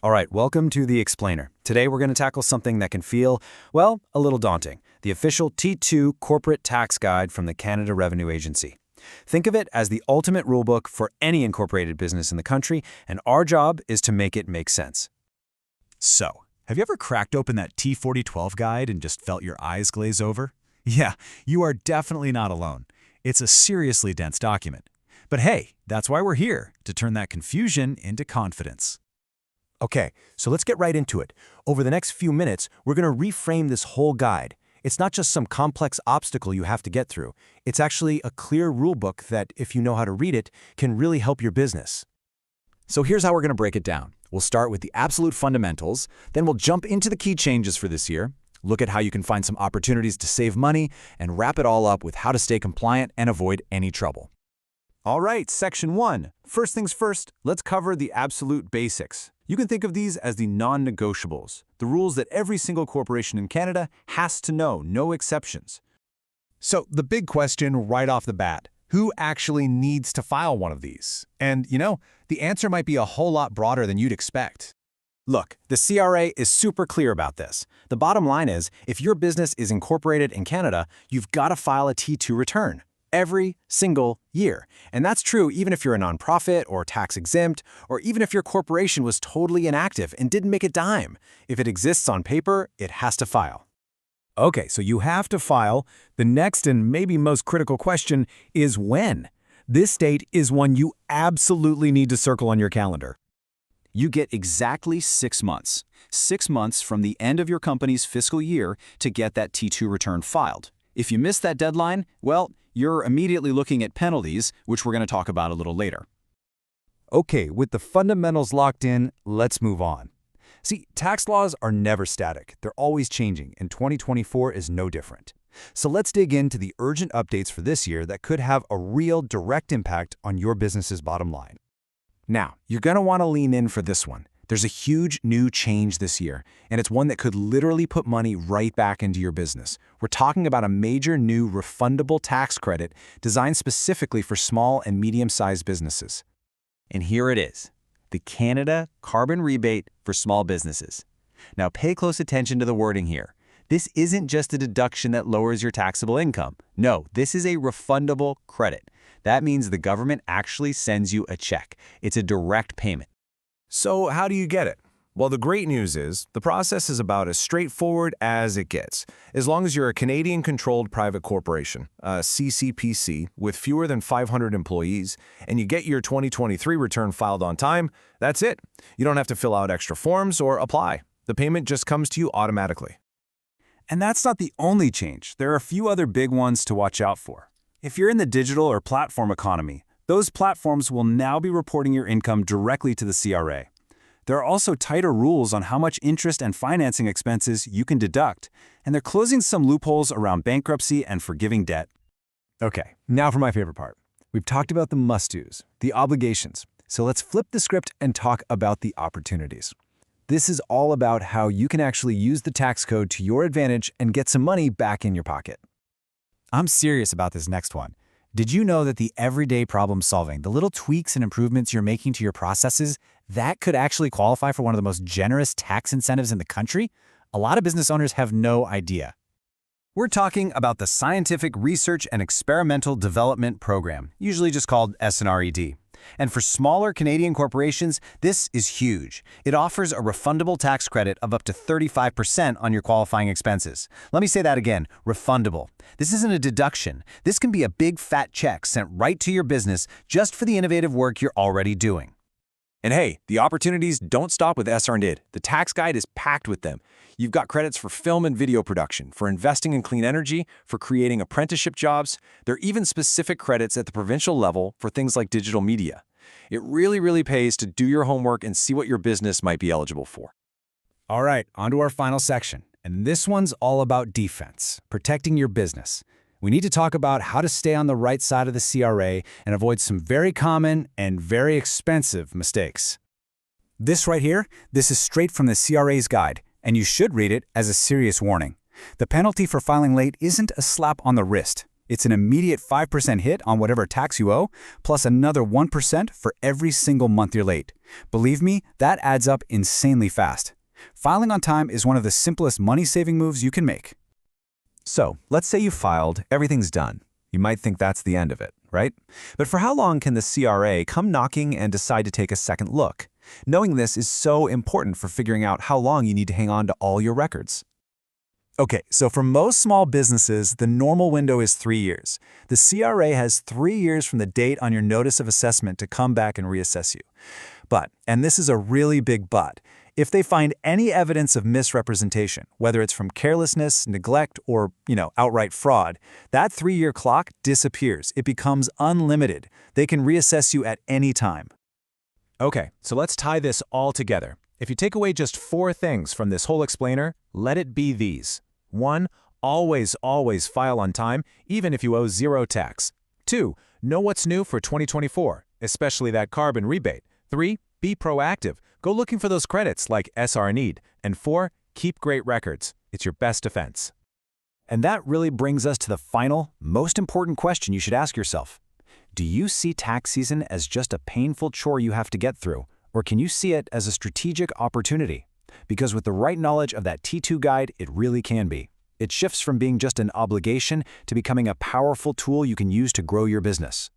All right, welcome to The Explainer. Today we're going to tackle something that can feel, well, a little daunting. The official T2 Corporate Tax Guide from the Canada Revenue Agency. Think of it as the ultimate rulebook for any incorporated business in the country, and our job is to make it make sense. So, have you ever cracked open that T4012 guide and just felt your eyes glaze over? Yeah, you are definitely not alone. It's a seriously dense document. But hey, that's why we're here, to turn that confusion into confidence. Okay, so let's get right into it. Over the next few minutes, we're going to reframe this whole guide. It's not just some complex obstacle you have to get through. It's actually a clear rulebook that, if you know how to read it, can really help your business. So here's how we're going to break it down. We'll start with the absolute fundamentals, then we'll jump into the key changes for this year, look at how you can find some opportunities to save money, and wrap it all up with how to stay compliant and avoid any trouble. All right, Section 1. First things first, let's cover the absolute basics. You can think of these as the non-negotiables, the rules that every single corporation in Canada has to know, no exceptions. So the big question right off the bat, who actually needs to file one of these? And, the answer might be a whole lot broader than you'd expect. Look, the CRA is super clear about this. The bottom line is, if your business is incorporated in Canada, you've got to file a T2 return. Every single year. And that's true even if you're a nonprofit or tax exempt, or even if your corporation was totally inactive and didn't make a dime. If it exists on paper, it has to file. Okay, so you have to file. The next and maybe most critical question is when. This date is one you absolutely need to circle on your calendar. You get exactly 6 months. 6 months from the end of your company's fiscal year to get that T2 return filed. If you miss that deadline, well, you're immediately looking at penalties, which we're going to talk about a little later. Okay, with the fundamentals locked in, let's move on. See, tax laws are never static. They're always changing, and 2024 is no different. So let's dig into the urgent updates for this year that could have a real direct impact on your business's bottom line. Now, you're going to want to lean in for this one. There's a huge new change this year, and it's one that could literally put money right back into your business. We're talking about a major new refundable tax credit designed specifically for small and medium-sized businesses. And here it is, the Canada Carbon Rebate for Small Businesses. Now pay close attention to the wording here. This isn't just a deduction that lowers your taxable income. No, this is a refundable credit. That means the government actually sends you a check. It's a direct payment. So how do you get it? Well, the great news is the process is about as straightforward as it gets. As long as you're a Canadian-controlled private corporation, a CCPC, with fewer than 500 employees, and you get your 2023 return filed on time, that's it. You don't have to fill out extra forms or apply. The payment just comes to you automatically. And that's not the only change. There are a few other big ones to watch out for. If you're in the digital or platform economy, those platforms will now be reporting your income directly to the CRA. There are also tighter rules on how much interest and financing expenses you can deduct, and they're closing some loopholes around bankruptcy and forgiving debt. Okay, now for my favorite part. We've talked about the must-dos, the obligations. So let's flip the script and talk about the opportunities. This is all about how you can actually use the tax code to your advantage and get some money back in your pocket. I'm serious about this next one. Did you know that the everyday problem solving, the little tweaks and improvements you're making to your processes, that could actually qualify for one of the most generous tax incentives in the country? A lot of business owners have no idea. We're talking about the Scientific Research and Experimental Development Program, usually just called SNRED. And for smaller Canadian corporations, this is huge. It offers a refundable tax credit of up to 35% on your qualifying expenses. Let me say that again, refundable. This isn't a deduction. This can be a big fat check sent right to your business just for the innovative work you're already doing. And hey, the opportunities don't stop with SRNID. The tax guide is packed with them. You've got credits for film and video production, for investing in clean energy, for creating apprenticeship jobs. There are even specific credits at the provincial level for things like digital media. It really pays to do your homework and see what your business might be eligible for. All right, on to our final section. And this one's all about defense, protecting your business. We need to talk about how to stay on the right side of the CRA and avoid some very common and very expensive mistakes. This right here, this is straight from the CRA's guide, and you should read it as a serious warning. The penalty for filing late isn't a slap on the wrist. It's an immediate 5% hit on whatever tax you owe, plus another 1% for every single month you're late. Believe me, that adds up insanely fast. Filing on time is one of the simplest money-saving moves you can make. So, let's say you filed, everything's done. You might think that's the end of it, right? But for how long can the CRA come knocking and decide to take a second look? Knowing this is so important for figuring out how long you need to hang on to all your records. Okay, so for most small businesses, the normal window is 3 years. The CRA has 3 years from the date on your notice of assessment to come back and reassess you. But, and this is a really big but, if they find any evidence of misrepresentation, whether it's from carelessness, neglect, or, outright fraud, that 3-year clock disappears. It becomes unlimited. They can reassess you at any time. Okay, so let's tie this all together. If you take away just 4 things from this whole explainer, let it be these. 1. Always file on time, even if you owe 0 tax. 2. Know what's new for 2024, especially that carbon rebate. 3. Be proactive. Go looking for those credits like SR need. And 4. Keep great records. It's your best defense. And that really brings us to the final, most important question you should ask yourself. Do you see tax season as just a painful chore you have to get through, or can you see it as a strategic opportunity? Because with the right knowledge of that T2 guide, it really can be. It shifts from being just an obligation to becoming a powerful tool you can use to grow your business.